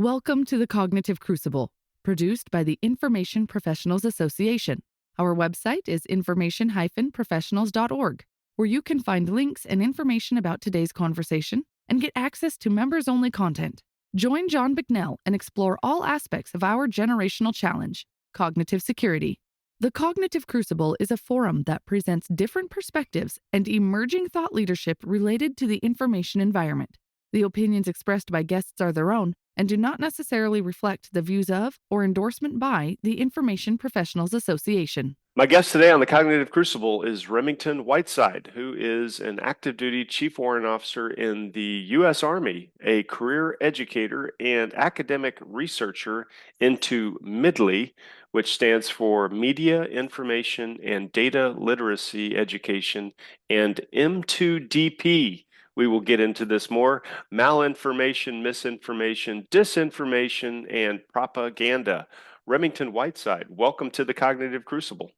Welcome to the Cognitive Crucible, produced by the Information Professionals Association. Our website is information-professionals.org, where you can find links and information about today's conversation and get access to members-only content. Join John Bicknell and explore all aspects of our generational challenge, cognitive security. The Cognitive Crucible is a forum that presents different perspectives and emerging thought leadership related to the information environment. The opinions expressed by guests are their own and do not necessarily reflect the views of or endorsement by the Information Professionals Association. My guest today on the Cognitive Crucible is Remi Whiteside, who is an active duty Chief Warrant Officer in the U.S. Army, a career educator and academic researcher into MIDLI, which stands for Media, Information, and Data Literacy Education, and M2DP. We will get into this more: malinformation, misinformation, disinformation, and propaganda. Remi Whiteside, welcome to the Cognitive Crucible.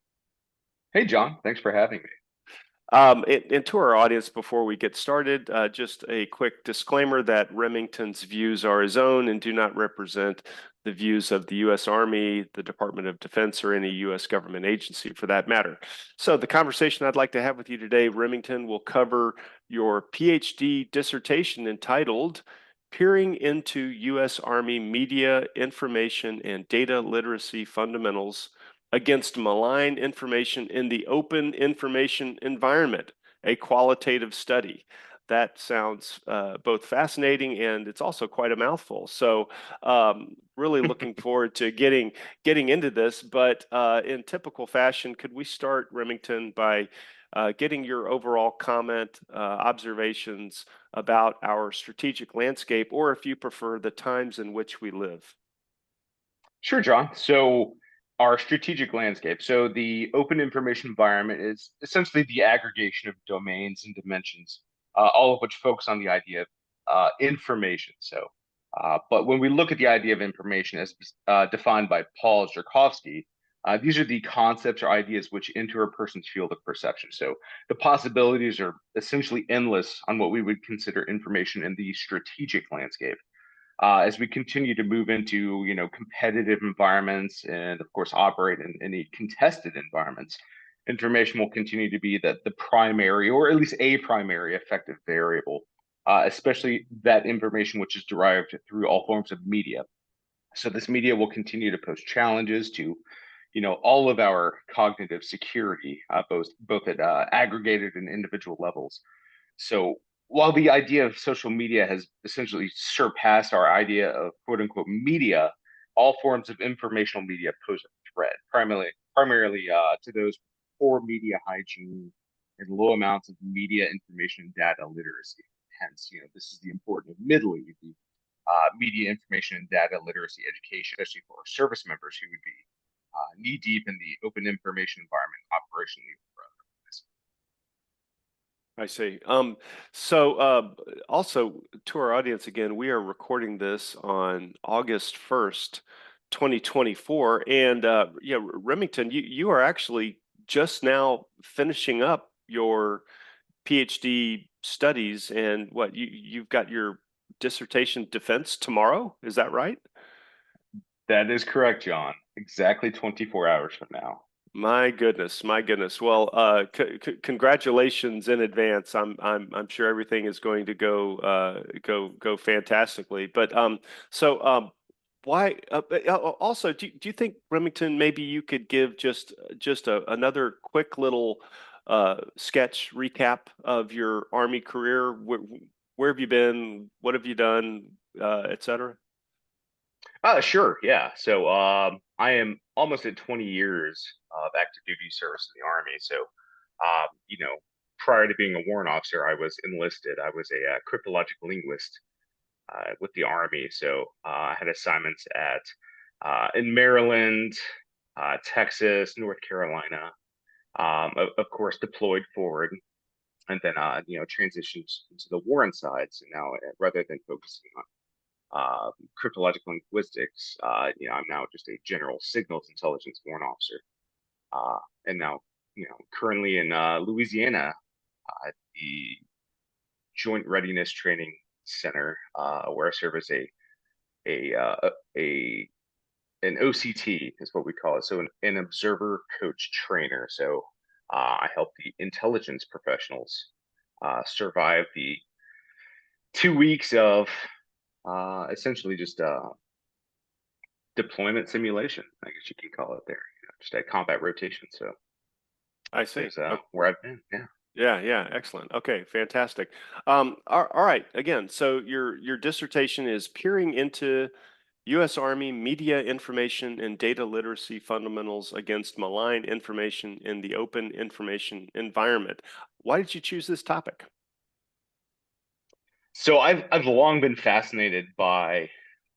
Hey, John, thanks for having me. And to our audience, before we get started, just a quick disclaimer that Remington's views are his own and do not represent the views of the U.S. Army, the Department of Defense, or any U.S. government agency for that matter. So the conversation I'd like to have with you today, Remington, will cover your Ph.D. dissertation entitled Peering into U.S. Army Media, Information, and Data Literacy Fundamentals Against Malign Information in the Open Information Environment, a Qualitative Study. That sounds both fascinating and it's also quite a mouthful. So really looking forward to getting into this. But in typical fashion, could we start, Remington, by getting your overall comment, observations about our strategic landscape, or if you prefer, the times in which we live? Sure, John. So our strategic landscape. So the open information environment is essentially the aggregation of domains and dimensions, all of which focus on the idea of information. But when we look at the idea of information as defined by Paul Zherkovsky, these are the concepts or ideas which enter a person's field of perception. So the possibilities are essentially endless on what we would consider information in the strategic landscape. As we continue to move into, competitive environments and, of course, operate in any contested environments, information will continue to be the primary, or at least a primary effective variable, especially that information which is derived through all forms of media. So this media will continue to pose challenges to, all of our cognitive security, both at aggregated and individual levels. So while the idea of social media has essentially surpassed our idea of quote unquote media, all forms of informational media pose a threat, primarily to those with poor media hygiene and low amounts of media information and data literacy. Hence, this is the importance of MIDLI, the media information and data literacy education, especially for our service members who would be knee deep in the open information environment operationally. I see. Also to our audience again, we are recording this on August 1st, 2024. And Remington, you are actually just now finishing up your PhD studies, and you've got your dissertation defense tomorrow. Is that right? That is correct, John. Exactly 24 hours from now. My goodness. Well, congratulations in advance. I'm sure everything is going to go fantastically. But why? Also, do you think, Remington, maybe you could give just another quick little sketch recap of your Army career? Where have you been? What have you done, etc.? Sure. Yeah. So I am almost at 20 years of active duty service in the Army. So, prior to being a warrant officer, I was enlisted. I was a cryptological linguist with the Army. So I had assignments in Maryland, Texas, North Carolina, of course, deployed forward, and then, transitioned to the warrant side. So now, rather than focusing on cryptological linguistics, I'm now just a general signals intelligence warrant officer. And now, currently in Louisiana, at the Joint Readiness Training Center, where I serve as a an OCT is what we call it. So an observer coach trainer. So I help the intelligence professionals survive the 2 weeks of essentially just deployment simulation, I guess you can call it there. Just a combat rotation. So I see. there's where I've been. Yeah. Yeah, excellent. Okay, fantastic. All right. Again, so your dissertation is peering into U.S. Army media information and data literacy fundamentals against malign information in the open information environment. Why did you choose this topic? So I've long been fascinated by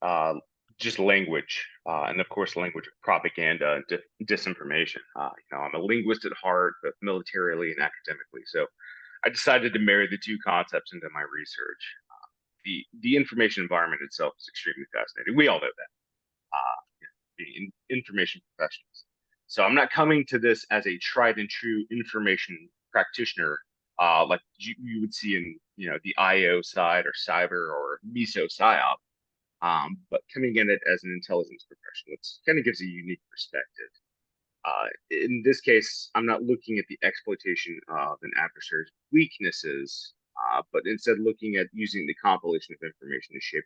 uh, just language, and of course, language propaganda and disinformation. I'm a linguist at heart, but militarily and academically. So I decided to marry the two concepts into my research. The information environment itself is extremely fascinating. We all know that, being information professionals. So I'm not coming to this as a tried and true information practitioner, like you would see in the IO side or cyber or MISO psyop, but coming in it as an intelligence professional, it kind of gives a unique perspective. In this case, I'm not looking at the exploitation of an adversary's weaknesses, but instead looking at using the compilation of information to shape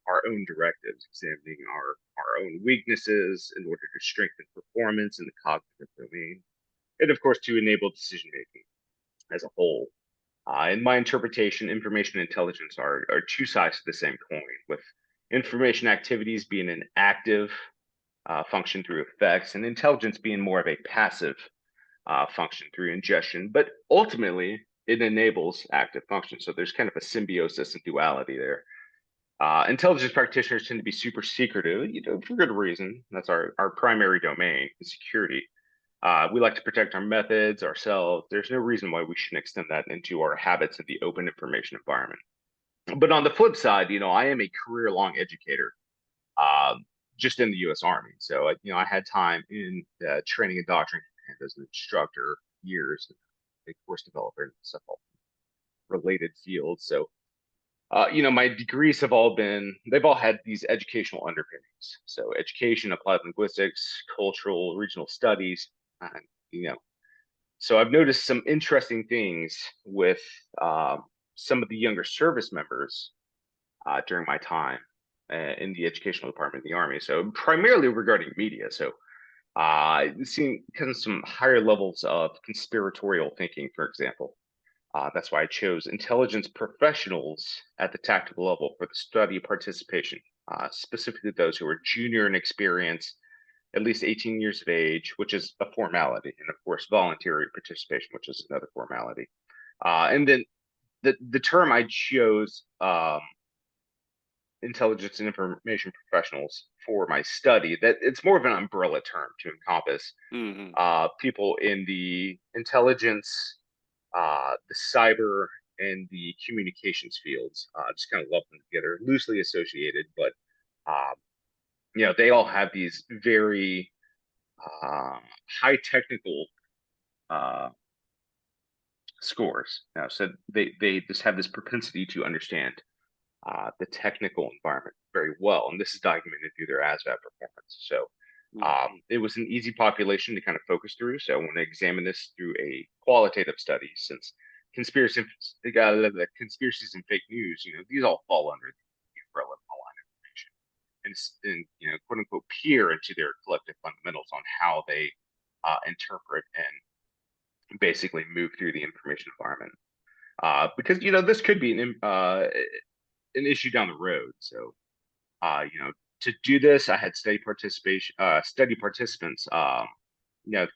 our own directives, examining our own weaknesses in order to strengthen performance in the cognitive domain, and of course to enable decision making as a whole. In my interpretation, information intelligence are two sides to the same coin, with information activities being an active function through effects, and intelligence being more of a passive function through ingestion. But ultimately, it enables active function. So there's kind of a symbiosis and duality there. Intelligence practitioners tend to be super secretive, for good reason. That's our primary domain, is security. We like to protect our methods, ourselves. There's no reason why we shouldn't extend that into our habits in the open information environment. But on the flip side, I am a career-long educator, uh, just in the U.S. Army. So, I had time in training and doctrine as an instructor, years, a course developer, and stuff, all related fields. So, my degrees they've all had these educational underpinnings. So education, applied linguistics, cultural, regional studies, and, so I've noticed some interesting things with some of the younger service members during my time in the educational department in the Army. So primarily regarding media. So seeing kind of some higher levels of conspiratorial thinking, for example. That's why I chose intelligence professionals at the tactical level for the study participation, specifically those who are junior in experience, at least 18 years of age, which is a formality, and of course, voluntary participation, which is another formality. And then the term I chose, intelligence and information professionals, for my study, that it's more of an umbrella term to encompass people in the intelligence, the cyber, and the communications fields. Just kind of lump them together, loosely associated, but they all have these very high technical scores. So they just have this propensity to understand the technical environment very well, and this is documented through their ASVAB performance. So it was an easy population to kind of focus through. So I want to examine this through a qualitative study, since conspiracies and fake news, these all fall under the umbrella of malign information, and quote unquote peer into their collective fundamentals on how they interpret and basically move through the information environment. Because this could be an issue down the road. So to do this, I had study participants,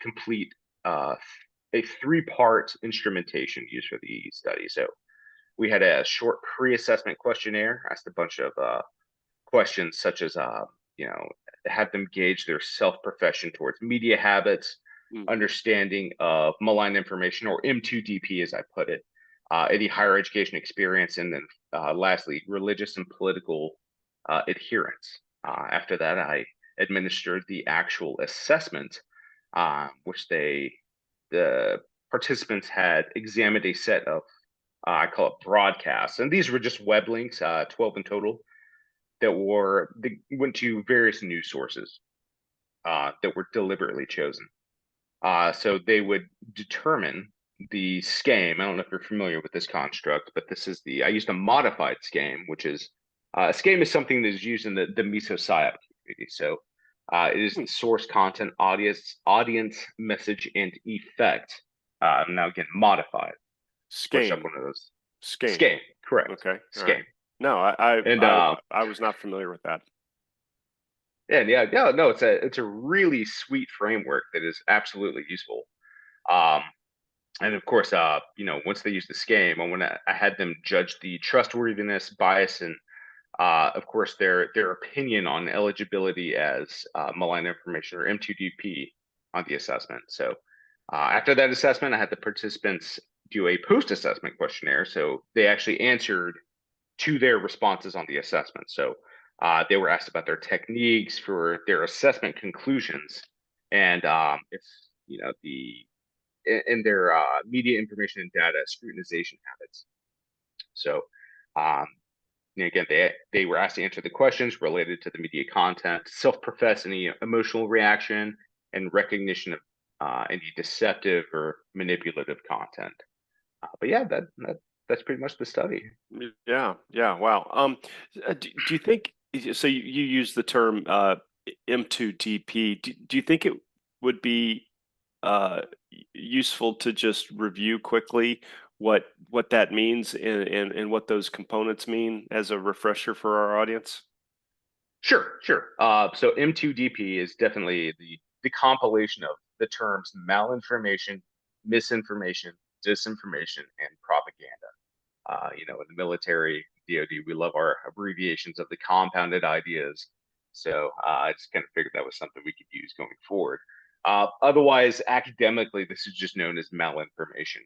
complete a 3-part instrumentation used for the study. So we had a short pre-assessment questionnaire, asked a bunch of questions such as, have them gauge their self-profession towards media habits, understanding of malign information, or M2DP as I put it, any higher education experience, and then lastly, religious and political adherence. After that, I administered the actual assessment, which the participants had examined a set of, I call it broadcasts, and these were just web links, 12 in total, they went to various news sources that were deliberately chosen. So they would determine the scheme. I don't know if you're familiar with this construct, but I used a modified scheme, which is a scheme is something that is used in the meso-psyop community. So it is the source, content, audience, message, and effect. Now again, modified. Push up Scheme. one of those. Scheme. Scheme, correct. Okay. All Scheme. right. No, And I was not familiar with that. yeah, no, it's a really sweet framework that is absolutely useful. Um, and of course, once they used the scheme, I had them judge the trustworthiness, bias, and of course their opinion on eligibility as malign information or M2DP on the assessment. So after that assessment, I had the participants do a post-assessment questionnaire. So they actually answered to their responses on the assessment. So they were asked about their techniques for their assessment conclusions, and if the in their media information and data scrutinization habits. So again, they were asked to answer the questions related to the media content, self-profess any emotional reaction, and recognition of any deceptive or manipulative content. But yeah, that's pretty much the study. Yeah. Wow. Do you think so? You use the term M2DP. Do you think it would be useful to just review quickly what that means and what those components mean as a refresher for our audience? Sure. So M2DP is definitely the compilation of the terms malinformation, misinformation, disinformation, and propaganda. In the military, DoD, we love our abbreviations of the compounded ideas. So I just kind of figured that was something we could use going forward. Otherwise, academically, this is just known as malinformation.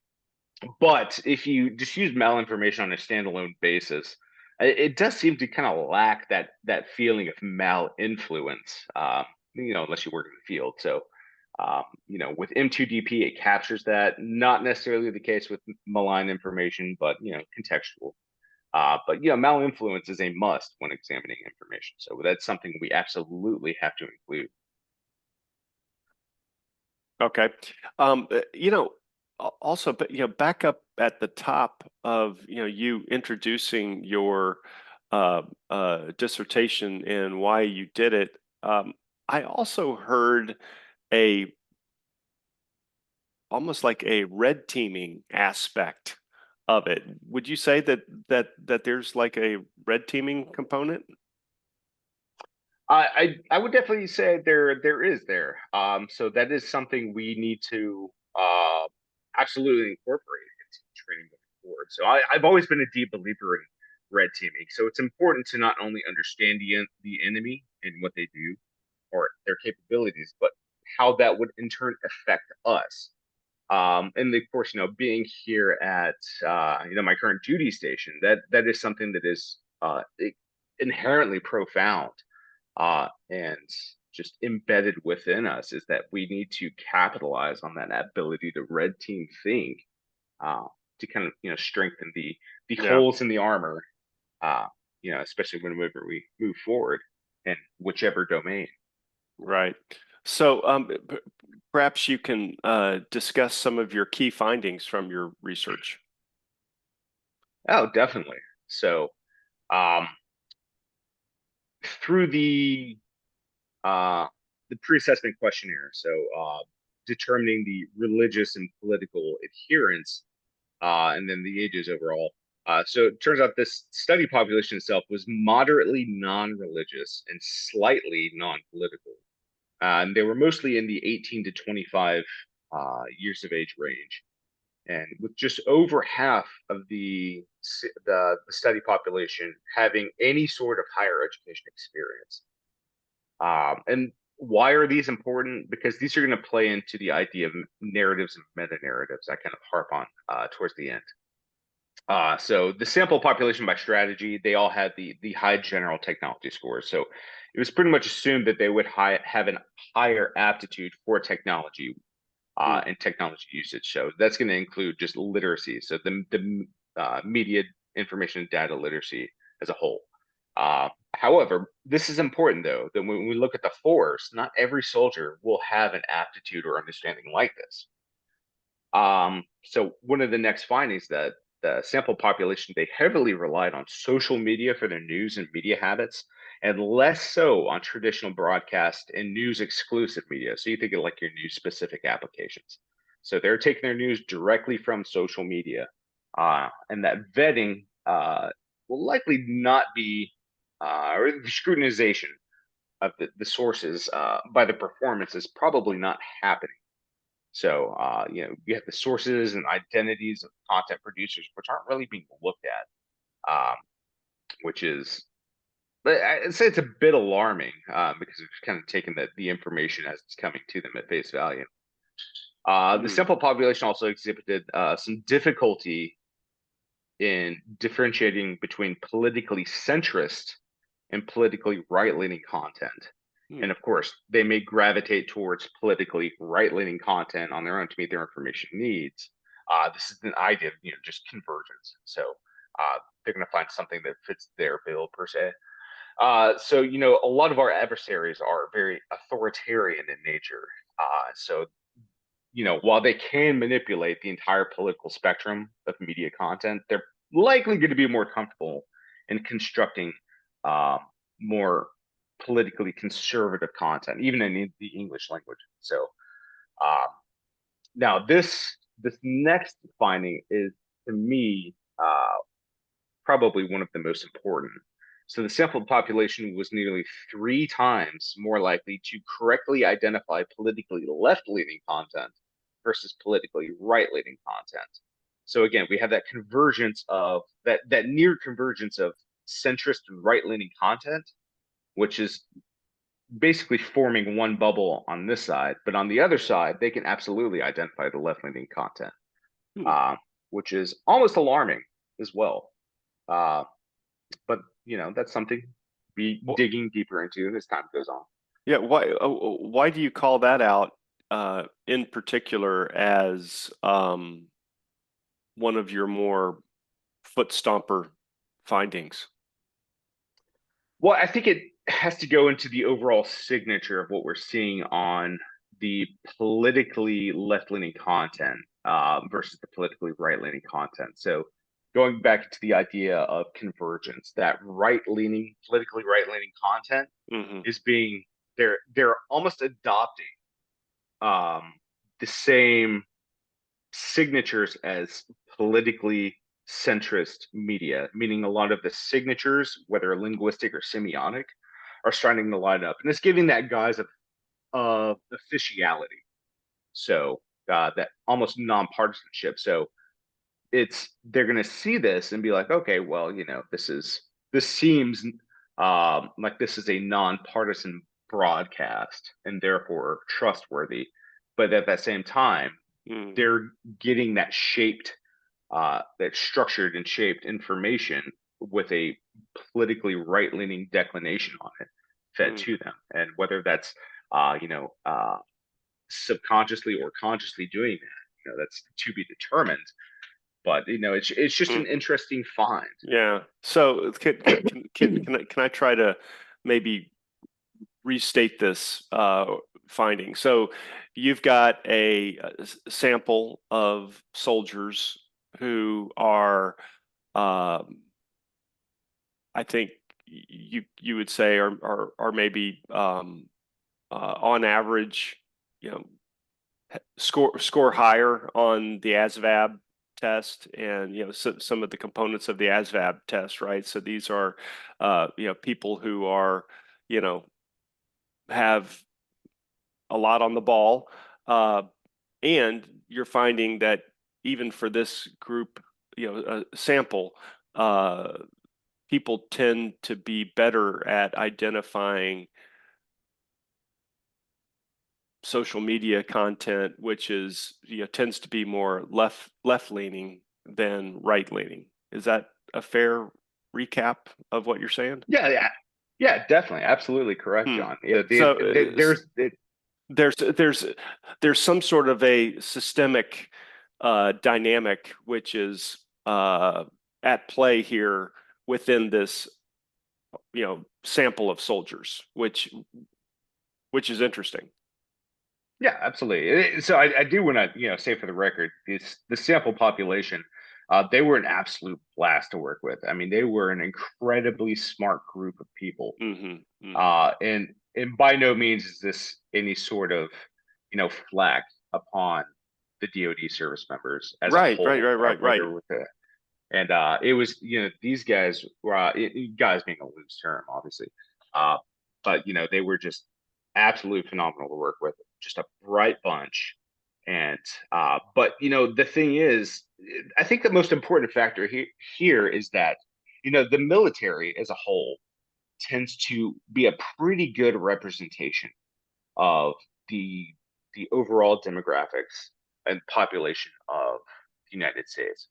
But if you just use malinformation on a standalone basis, it does seem to kind of lack that feeling of malinfluence, unless you work in the field. So, with M2DP, it captures that. Not necessarily the case with malign information, but contextual. But malinfluence is a must when examining information. So that's something we absolutely have to include. Okay. Also, but back up at the top of you introducing your dissertation and why you did it. I also heard a almost like a red teaming aspect of it. Would you say that there's like a red teaming component? I would definitely say there is there. So that is something we need to absolutely incorporate into training going forward. So I've always been a deep believer in red teaming. So it's important to not only understand the enemy and what they do or their capabilities, but how that would in turn affect us. And of course, being here at my current duty station, that is something that is inherently profound and just embedded within us is that we need to capitalize on that ability to red team think uh, to kind of strengthen the Yeah, holes in the armor, especially whenever we move forward in whichever domain. right. So perhaps you can discuss some of your key findings from your research. Oh, definitely. So um, through uh, the pre-assessment questionnaire, so determining the religious and political adherence and then the ages overall. So it turns out this study population itself was moderately non-religious and slightly non-political. And they were mostly in the 18 to 25 years of age range. And with just over half of the study population having any sort of higher education experience. And why are these important? Because these are going to play into the idea of narratives and meta narratives I kind of harp on towards the end. So the sample population by strategy, they all had the high general technology scores. So it was pretty much assumed that they would have a higher aptitude for technology Hmm. and technology usage. So that's going to include just literacy. So the media information and data literacy as a whole. However, this is important though, that when we look at the force, not every soldier will have an aptitude or understanding like this. So one of the next findings that the sample population, they heavily relied on social media for their news and media habits, and less so on traditional broadcast and news exclusive media. So you think of like your news specific applications. So they're taking their news directly from social media, and that vetting will likely not be, or the scrutinization of the sources by the performance is probably not happening. So, you have the sources and identities of content producers, which aren't really being looked at, which is, but I'd say it's a bit alarming because it's kind of taking the information as it's coming to them at face value. The sample population also exhibited some difficulty in differentiating between politically centrist and politically right-leaning content. And of course, they may gravitate towards politically right-leaning content on their own to meet their information needs. This is an idea of just convergence. So they're going to find something that fits their bill per se. So a lot of our adversaries are very authoritarian in nature. So while they can manipulate the entire political spectrum of media content, they're likely going to be more comfortable in constructing more politically conservative content, even in the English language. So now this next finding is, to me, probably one of the most important. So the sample population was nearly 3 times more likely to correctly identify politically left-leaning content versus politically right-leaning content. So again, we have that convergence of that near convergence of centrist and right-leaning content, which is basically forming one bubble on this side, but on the other side, they can absolutely identify the left-leaning content, which is almost alarming as well. But that's something to be digging deeper into as time goes on. Yeah, why do you call that out in particular as one of your more foot stomper findings? Well, I think it has to go into the overall signature of what we're seeing on the politically left-leaning content versus the politically right-leaning content. So going back to the idea of convergence, that right-leaning, politically right-leaning content is being, they're almost adopting the same signatures as politically centrist media, meaning a lot of the signatures, whether linguistic or semiotic, are starting to line up, and it's giving that guise of officiality. So that almost nonpartisanship. So they're going to see this and be like, okay, well, this seems like this is a nonpartisan broadcast and therefore trustworthy, but at that same time, they're getting that that structured and shaped information with a politically right-leaning declination on it fed to them, and whether that's subconsciously or consciously doing that, that's to be determined. But it's just an interesting find. Yeah. So can I try to maybe restate this finding? So you've got a sample of soldiers who are, I think you would say are maybe on average, score higher on the ASVAB test and some of the components of the ASVAB test, right? So these are people who are have a lot on the ball, and you're finding that even for this group, sample, people tend to be better at identifying social media content, which is tends to be more left leaning than right leaning. Is that a fair recap of what you're saying? Yeah, definitely, absolutely correct, John. There's some sort of a systemic dynamic which is at play here within this sample of soldiers, which is interesting. Yeah, absolutely. So I do want to, say for the record, the sample population, they were an absolute blast to work with. I mean, they were an incredibly smart group of people. And by no means is this any sort of, flack upon the DoD service members as a Right, right, whole, right, right, right. whether with the and it was, these guys were guys being a loose term, obviously, but they were just absolutely phenomenal to work with, just a bright bunch. And but the thing is, I think the most important factor here is that the military as a whole tends to be a pretty good representation of the overall demographics and population of the United States.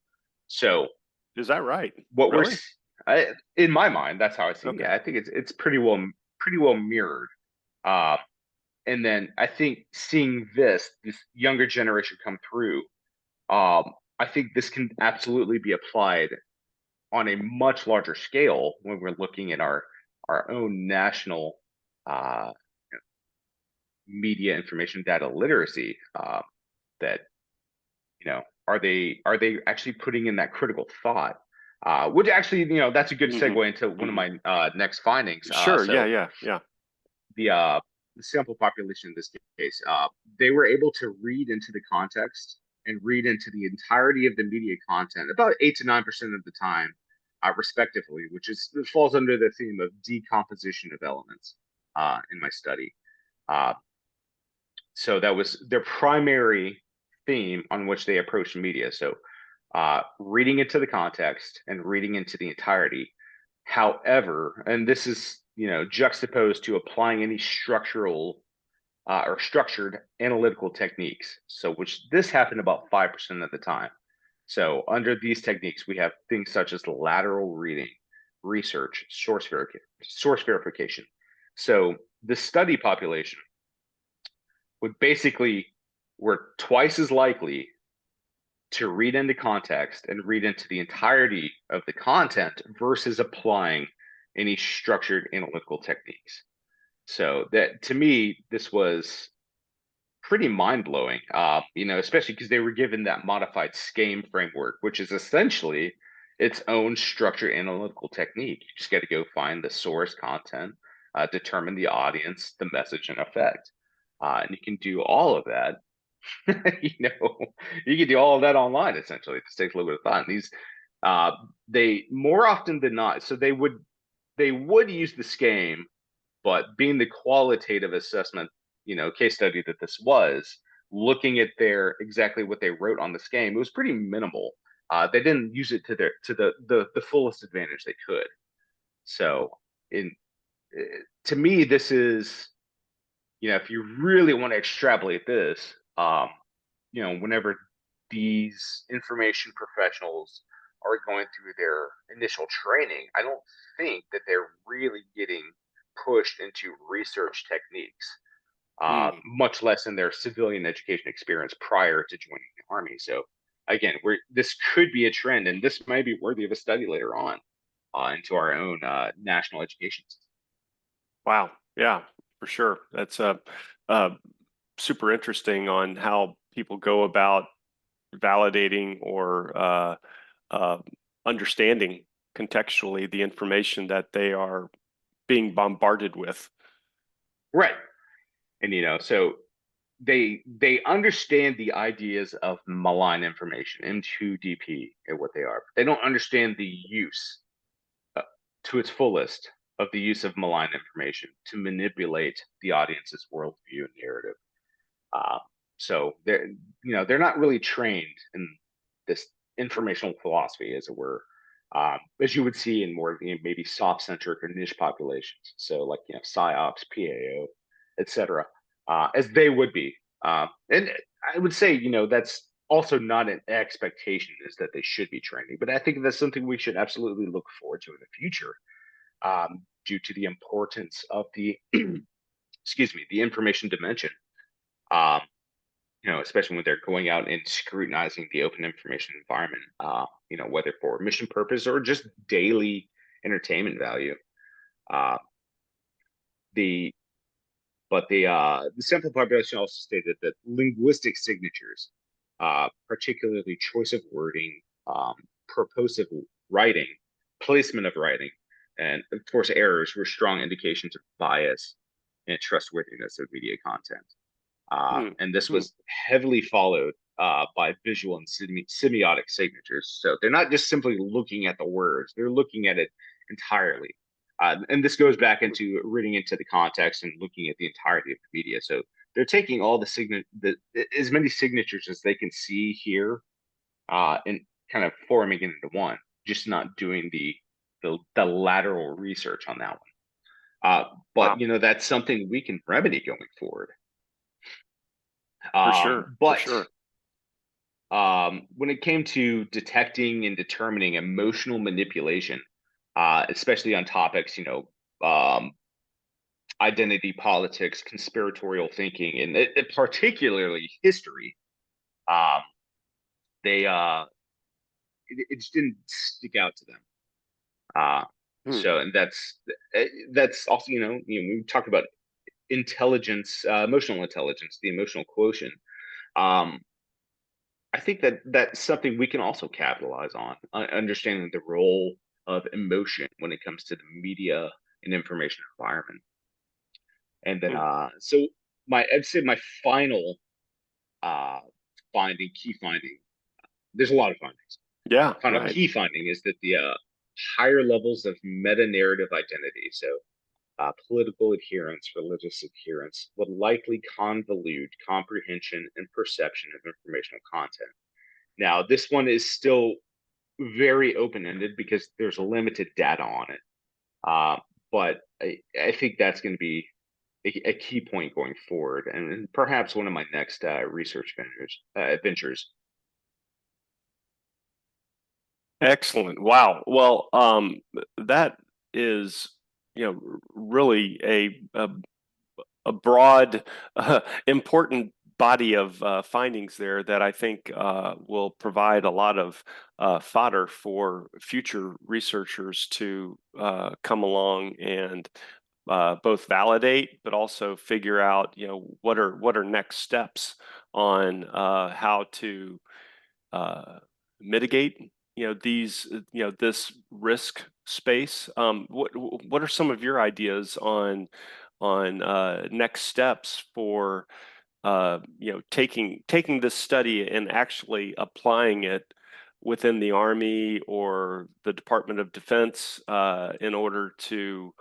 So Is that right? what Really? in my mind, that's how I see it. Okay. Yeah, I think it's pretty well mirrored. Uh, and then I think seeing this younger generation come through, I think this can absolutely be applied on a much larger scale when we're looking at our own national uh, media information data literacy. That are they actually putting in that critical thought? Which actually, that's a good segue into one of my next findings. Sure. So Yeah. the sample population in this case, they were able to read into the context and read into the entirety of the media content about 8 to 9% of the time, respectively, which falls under the theme of decomposition of elements in my study. Uh, so that was their primary theme on which they approached media. So reading into the context and reading into the entirety. However, and this is juxtaposed to applying any structural or structured analytical techniques. So which this happened about 5% of the time. So under these techniques, we have things such as lateral reading, research, source verification. So the study population would basically were twice as likely to read into context and read into the entirety of the content versus applying any structured analytical techniques. So that to me, this was pretty mind blowing, especially because they were given that modified SCAME framework, which is essentially its own structured analytical technique. You just got to go find the source content, determine the audience, the message, and effect. And you can do all of that you can do all of that online essentially. It just takes a little bit of thought. And these they more often than not, so they would use the SCAME, but being the qualitative assessment, case study that this was, looking at their exactly what they wrote on the SCAME, it was pretty minimal. They didn't use it to the fullest advantage they could. So in to me, this is if you really want to extrapolate this, whenever these information professionals are going through their initial training, I don't think that they're really getting pushed into research techniques, much less in their civilian education experience prior to joining the Army. So again, this could be a trend, and this might be worthy of a study later on into our own national education system. Wow. Yeah, for sure. That's super interesting on how people go about validating or understanding contextually the information that they are being bombarded with. Right. And so they understand the ideas of malign information, M2DP, and what they are. They don't understand the use to its fullest of the use of malign information to manipulate the audience's worldview and narrative. So they're not really trained in this informational philosophy, as it were, as you would see in more maybe soft-centric or niche populations. So like PSYOPs, PAO, etc., as they would be. And I would say that's also not an expectation is that they should be training, but I think that's something we should absolutely look forward to in the future, due to the importance of the excuse me, the information dimension. Um, especially when they're going out and scrutinizing the open information environment, whether for mission purpose or just daily entertainment value. Uh, the the sample population also stated that linguistic signatures, particularly choice of wording, purposive writing, placement of writing, and of course errors were strong indications of bias and trustworthiness of media content. Hmm. And this Hmm. was heavily followed by visual and semiotic signatures. So they're not just simply looking at the words, they're looking at it entirely. And this goes back into reading into the context and looking at the entirety of the media. So they're taking all as many signatures as they can see here, and kind of forming it into one, just not doing the lateral research on that one. But Wow. you know, that's something we can remedy going forward. For sure. For But sure. when it came to detecting and determining emotional manipulation, especially on topics, identity politics, conspiratorial thinking, and particularly history, um, they it just didn't stick out to them. Uh, Hmm. so, and that's also, we talk about intelligence, emotional intelligence, the emotional quotient. Um, I think that that's something we can also capitalize on, understanding the role of emotion when it comes to the media and information environment. And then, Hmm. so I'd say my final uh, key finding, there's a lot of findings. Yeah. Final Right. key finding is that the higher levels of meta narrative identity, so political adherence, religious adherence, would likely convolute comprehension and perception of informational content. Now, this one is still very open-ended because there's limited data on it. But I think that's going to be a key point going forward, and perhaps one of my next research ventures. Excellent. Wow. Well, that is, really a broad, important body of findings there that I think will provide a lot of fodder for future researchers to come along and both validate, but also figure out, what are next steps on how to mitigate, this risk space. What are some of your ideas on next steps for taking this study and actually applying it within the Army or the Department of Defense in order to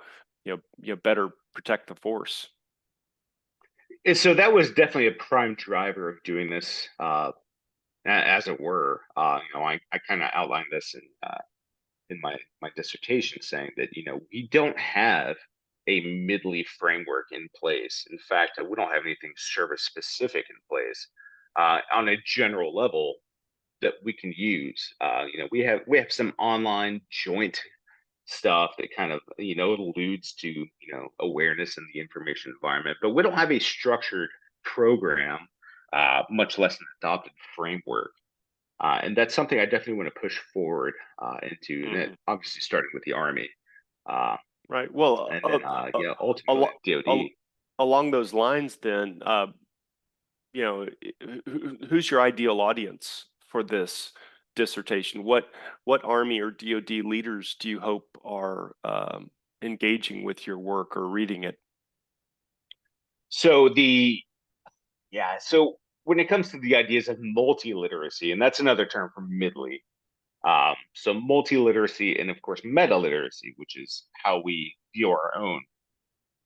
better protect the force? And so that was definitely a prime driver of doing this, as it were. I kind of outlined this in my dissertation, saying that we don't have a midley framework in place. In fact, we don't have anything service specific in place on a general level that we can use. We have some online joint stuff that kind of alludes to awareness in the information environment, but we don't have a structured program, much less an adopted framework. And that's something I definitely want to push forward into, and that Mhm. obviously starting with the Army, uh, Right. Well, and then ultimately al- DoD. along those lines, then, who's your ideal audience for this dissertation? What Army or DoD leaders do you hope are engaging with your work or reading it? So the yeah, so when it comes to the ideas of multiliteracy, and that's another term for midley. So multiliteracy and of course metaliteracy, which is how we view our own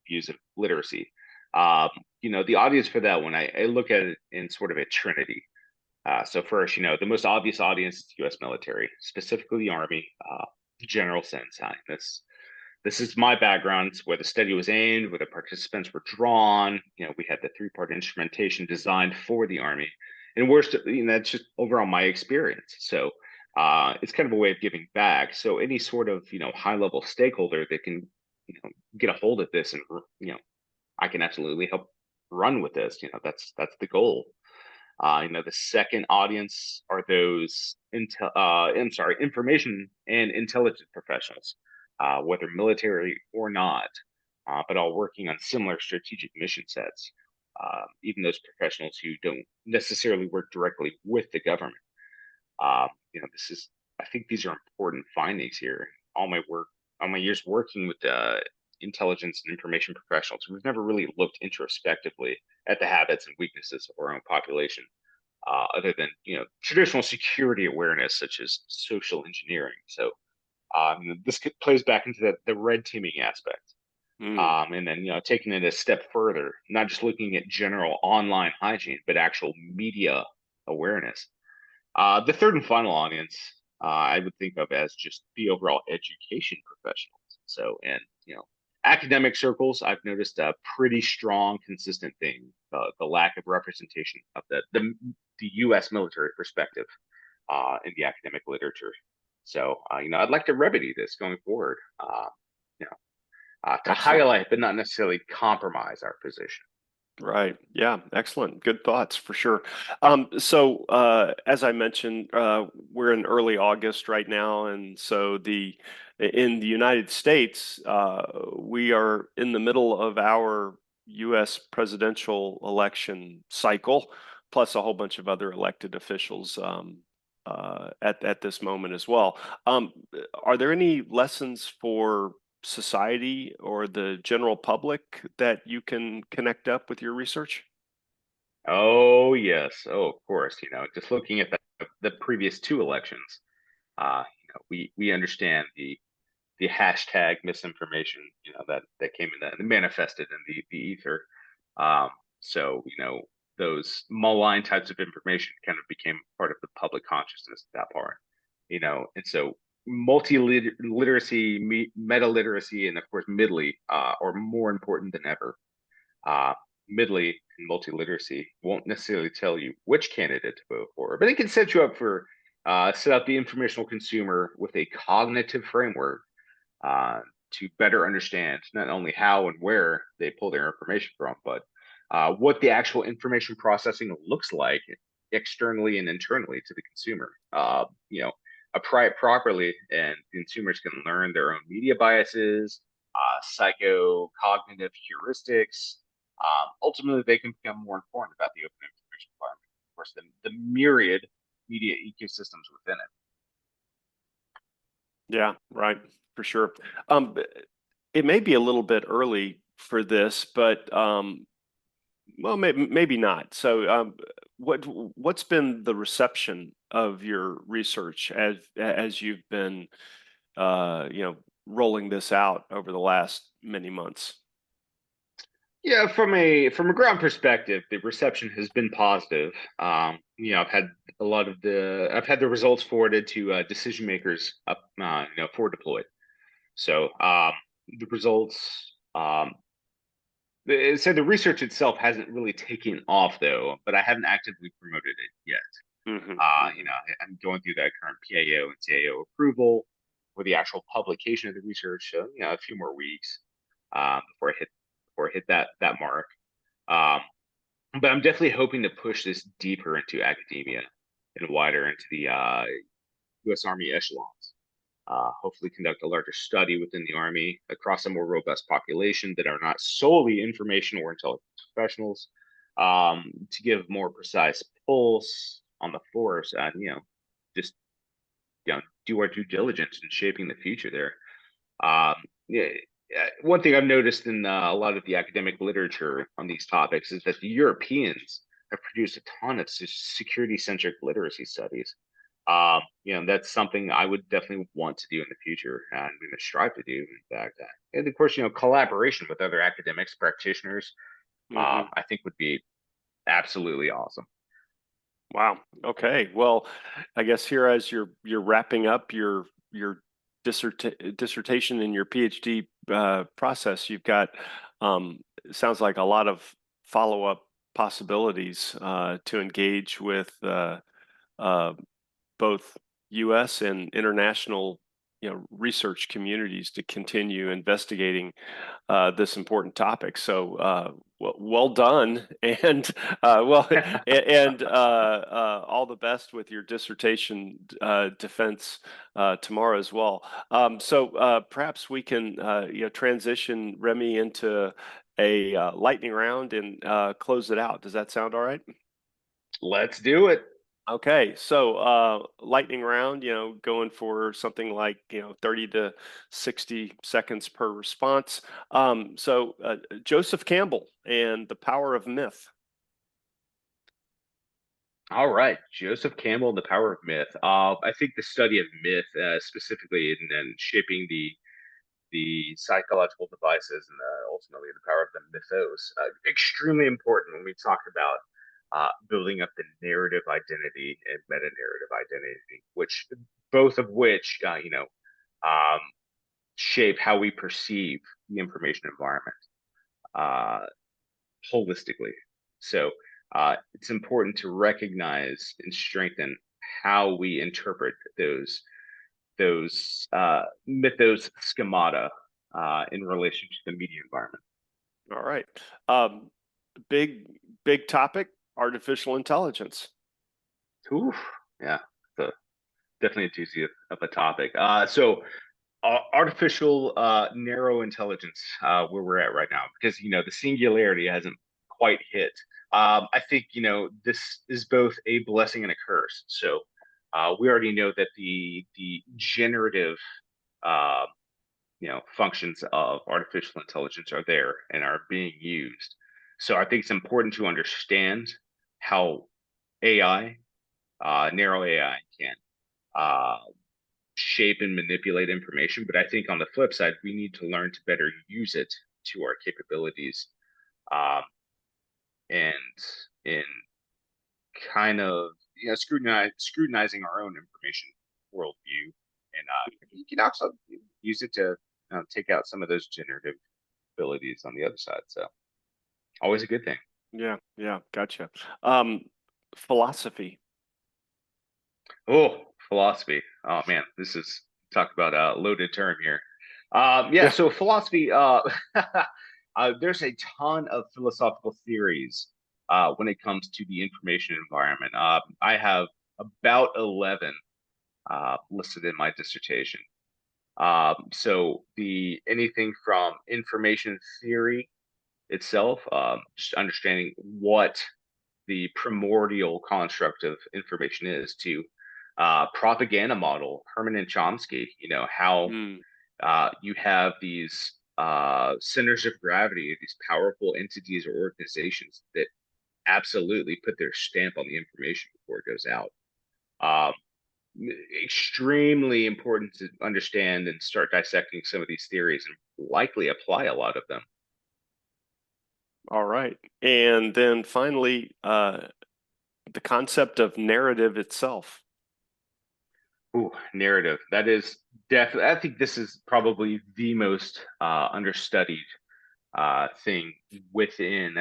views of literacy. Um, the audience for that one, I look at it in sort of a trinity. So first, the most obvious audience is the U.S. military, specifically the Army, general sense. This is my background. It's where the study was aimed, where the participants were drawn. We had the three-part instrumentation designed for the Army, and that's just overall my experience. So it's kind of a way of giving back. So any sort of high-level stakeholder that can get a hold of this, and I can absolutely help run with this. That's the goal. The second audience are those information and intelligence professionals. whether military or not, but all working on similar strategic mission sets, even those professionals who don't necessarily work directly with the government. This is, I think these are important findings here. All my years working with intelligence and information professionals, we've never really looked introspectively at the habits and weaknesses of our own population, other than traditional security awareness, such as social engineering. So plays back into the red teaming aspect. Mm. And then taking it a step further, not just looking at general online hygiene, but actual media awareness. The third and final audience, I would think of as just the overall education professionals. So, and academic circles, I've noticed a pretty strong, consistent thing: the lack of representation of the U.S. military perspective in the academic literature. So, I'd like to remedy this going forward. You to Excellent. highlight, but not necessarily compromise our position. Right. Yeah. Excellent. Good thoughts for sure. As I mentioned, we're in early August right now, and so in the United States, we are in the middle of our U.S. presidential election cycle, plus a whole bunch of other elected officials at this moment as well. Are there any lessons for society or the general public that you can connect up with your research? Oh yes, oh of course. Just looking at the previous two elections, we understand the hashtag misinformation, that came in and manifested in the ether. Um, so those malign types of information kind of became part of the public consciousness at that part. And so multi-literacy, meta-literacy, and of course midly are more important than ever. uh, Midly and multi-literacy won't necessarily tell you which candidate to vote for, but it can set you up for set up the informational consumer with a cognitive framework uh, to better understand not only how and where they pull their information from, but what the actual information processing looks like externally and internally to the consumer. Apply it properly, and consumers can learn their own media biases, psycho-cognitive heuristics. Ultimately, they can become more informed about the open information environment. Of course, the myriad media ecosystems within it. Yeah, right, for sure. It may be a little bit early for this, but well, maybe not. So, what's been the reception of your research as you've been, rolling this out over the last many months? Yeah, from a ground perspective, the reception has been positive. I've had the results forwarded to decision makers up, for deployed. So the results, it said the research itself hasn't really taken off though, but I haven't actively promoted it yet. Hmm. I'm going through that current PAO and CAO approval for the actual publication of the research. So a few more weeks before I hit that mark. Um, but I'm definitely hoping to push this deeper into academia and wider into the U.S. Army echelons. Hopefully, conduct a larger study within the Army across a more robust population that are not solely information or intelligence professionals, to give more precise pulse on the force and just do our due diligence in shaping the future there. Yeah, one thing I've noticed in a lot of the academic literature on these topics is that the Europeans have produced a ton of security-centric literacy studies. That's something I would definitely want to do in the future, and I'm going to strive to do. In fact, and of course, collaboration with other academics, practitioners, Hmm. I think would be absolutely awesome. Wow. Okay. Well, I guess here as you're wrapping up your dissertation and your PhD process, you've got sounds like a lot of follow-up possibilities to engage with uh, both U.S. and international research communities to continue investigating this important topic. So well done, and all the best with your dissertation defense tomorrow as well. So perhaps we can transition Remi into a lightning round and close it out. Does that sound all right? Let's do it. Okay, so lightning round, going for something like 30 to 60 seconds per response. So Joseph Campbell and the Power of Myth. All right, Joseph Campbell and the Power of Myth. I think the study of myth, specifically in shaping the psychological devices and ultimately the power of the mythos, extremely important when we talk about building up the narrative identity and meta narrative identity, which both of which um, shape how we perceive the information environment uh, holistically. So it's important to recognize and strengthen how we interpret those mythos schemata in relation to the media environment. All right. Um, big topic, artificial intelligence. Oof, yeah, so definitely a juicy of a topic. So artificial narrow intelligence, where we're at right now, because the singularity hasn't quite hit. I think this is both a blessing and a curse. So we already know that the generative uh, functions of artificial intelligence are there and are being used. So I think it's important to understand how AI, narrow AI, can uh, shape and manipulate information. But I think on the flip side, we need to learn to better use it to our capabilities, um, and in kind of scrutinizing our own information worldview, and you can also use it to take out some of those generative abilities on the other side. So always a good thing. Yeah, gotcha. Um, Philosophy. Oh, philosophy. Oh man, this is talk about a loaded term here. Yeah, Yeah. so philosophy. There's a ton of philosophical theories when it comes to the information environment. I have about 11 listed in my dissertation. So the anything from information theory itself, just understanding what the primordial construct of information is, to propaganda model, Herman and Chomsky, how Mm, you have these centers of gravity, these powerful entities or organizations that absolutely put their stamp on the information before it goes out. Um, Extremely important to understand and start dissecting some of these theories and likely apply a lot of them. all right. And then finally, the concept of narrative itself. Ooh, narrative. That is definitely, I think this is probably the most understudied thing within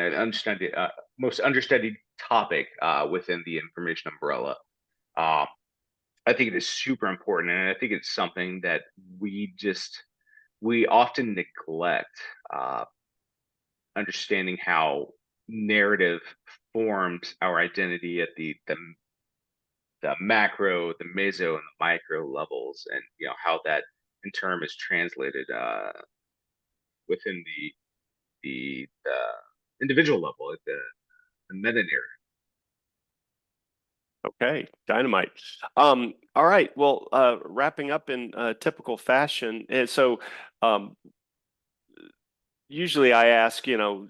most understudied topic within the information umbrella. Um, I think it is super important, and I think it's something that we often neglect, uh, understanding how narrative forms our identity at the macro, the meso, and the micro levels, and how that in turn is translated within the individual level at the meta narrative. Okay, dynamite. All right. Well, wrapping up in typical fashion. So um, usually I ask,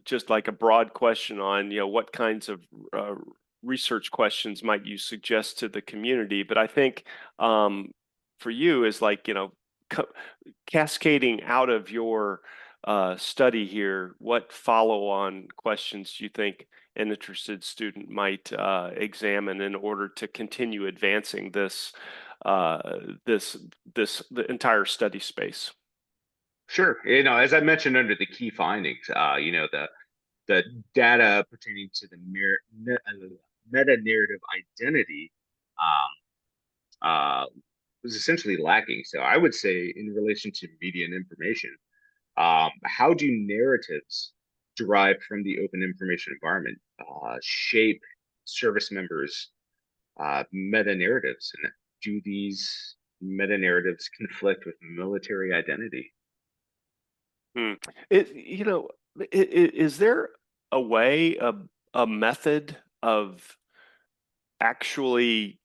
just like a broad question on, what kinds of research questions might you suggest to the community? But I think for you is like, ca- cascading out of your study here, what follow-on questions do you think an interested student might examine in order to continue advancing uh, this, the entire study space? Sure. As I mentioned under the key findings, the data pertaining to the meta narrative identity, um, uh, was essentially lacking. So I would say, in relation to media and information, how do narratives derived from the open information environment shape service members' meta narratives, and do these meta narratives conflict with military identity? Hmm. Is there a way, a method of actually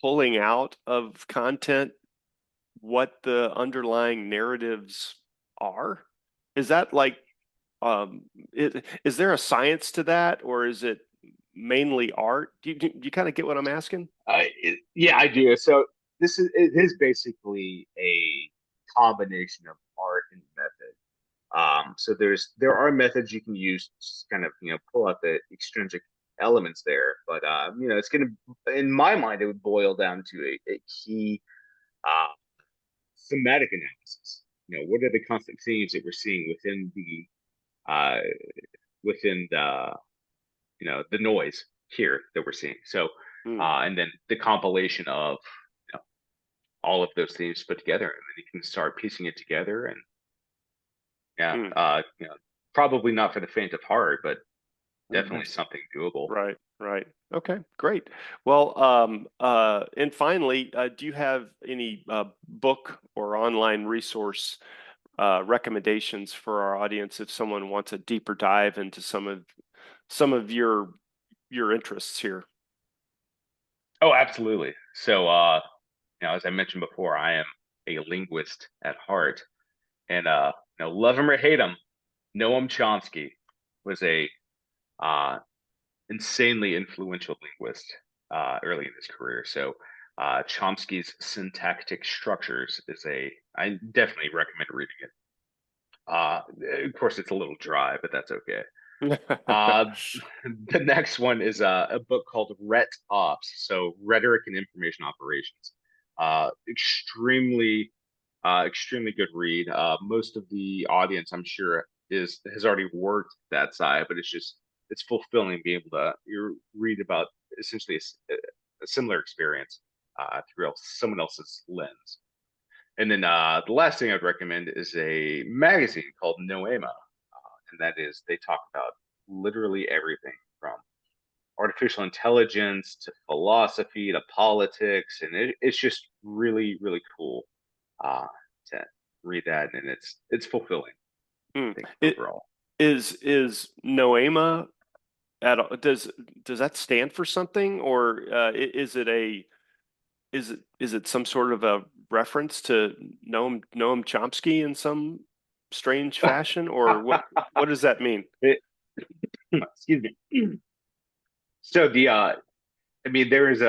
pulling out of content what the underlying narratives are? Is that like, is there a science to that, or is it mainly art? Do you kind of get what I'm asking? Yeah, I do. So it is basically a combination of art and method. So there are methods you can use to just kind of pull out the extrinsic elements there, but it's gonna, in my mind, it would boil down to a key uh, thematic analysis. What are the constant themes that we're seeing uh, within the noise here that we're seeing. So Hmm. and then the compilation of all of those themes put together, and then you can start piecing it together. And yeah, Hmm. probably not for the faint of heart, but definitely Yes. something doable. Right, right. Okay, great. Well, and finally, do you have any book or online resource recommendations for our audience if someone wants a deeper dive into some of your interests here? Oh, absolutely. So as I mentioned before, I am a linguist at heart, and love him or hate him, Noam Chomsky was a uh, insanely influential linguist early in his career. So Chomsky's syntactic structures I definitely recommend reading it. Uh, of course, it's a little dry, but that's okay. Uh, the next one is a book called Rhet Ops, so Rhetoric and Information Operations. Extremely good read. Most of the audience, I'm sure, has already worked that side, but it's fulfilling being able to read about essentially a similar experience through someone else's lens. And then the last thing I'd recommend is a magazine called Noema, and that is they talk about literally everything from artificial intelligence to philosophy to politics, and it's just really really cool uh, to read that, and it's fulfilling, Hmm. I think, It overall. is Noema at all, does that stand for something, or is it some sort of a reference to Noam Chomsky in some strange fashion, or what does that mean? It- excuse me. So I mean, there is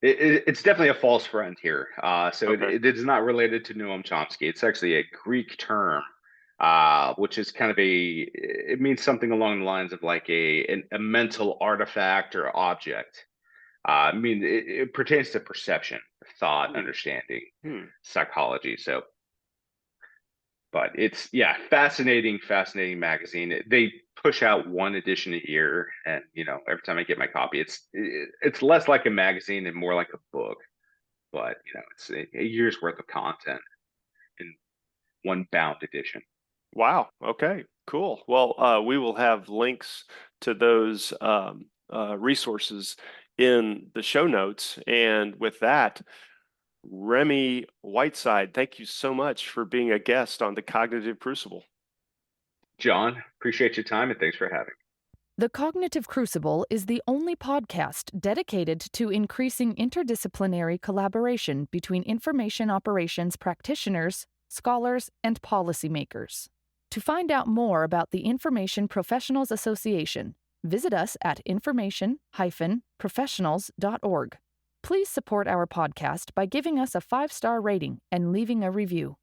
it's definitely a false friend here. So Okay. it is not related to Noam Chomsky. It's actually a Greek term, which is kind of it means something along the lines of like a mental artifact or object. I mean, it pertains to perception, thought, Hmm. understanding, Hmm. psychology. So, but it's, yeah, fascinating magazine. They push out one edition a year, and every time I get my copy, it's less like a magazine and more like a book. But it's a year's worth of content in one bound edition. Wow. Okay. Cool. Well, we will have links to those resources in the show notes. And with that, Remi Whiteside, thank you so much for being a guest on the Cognitive Crucible. John, appreciate your time, and thanks for having me. The Cognitive Crucible is the only podcast dedicated to increasing interdisciplinary collaboration between information operations practitioners, scholars, and policymakers. To find out more about the Information Professionals Association, visit us at information-professionals.org. Please support our podcast by giving us a 5-star rating and leaving a review.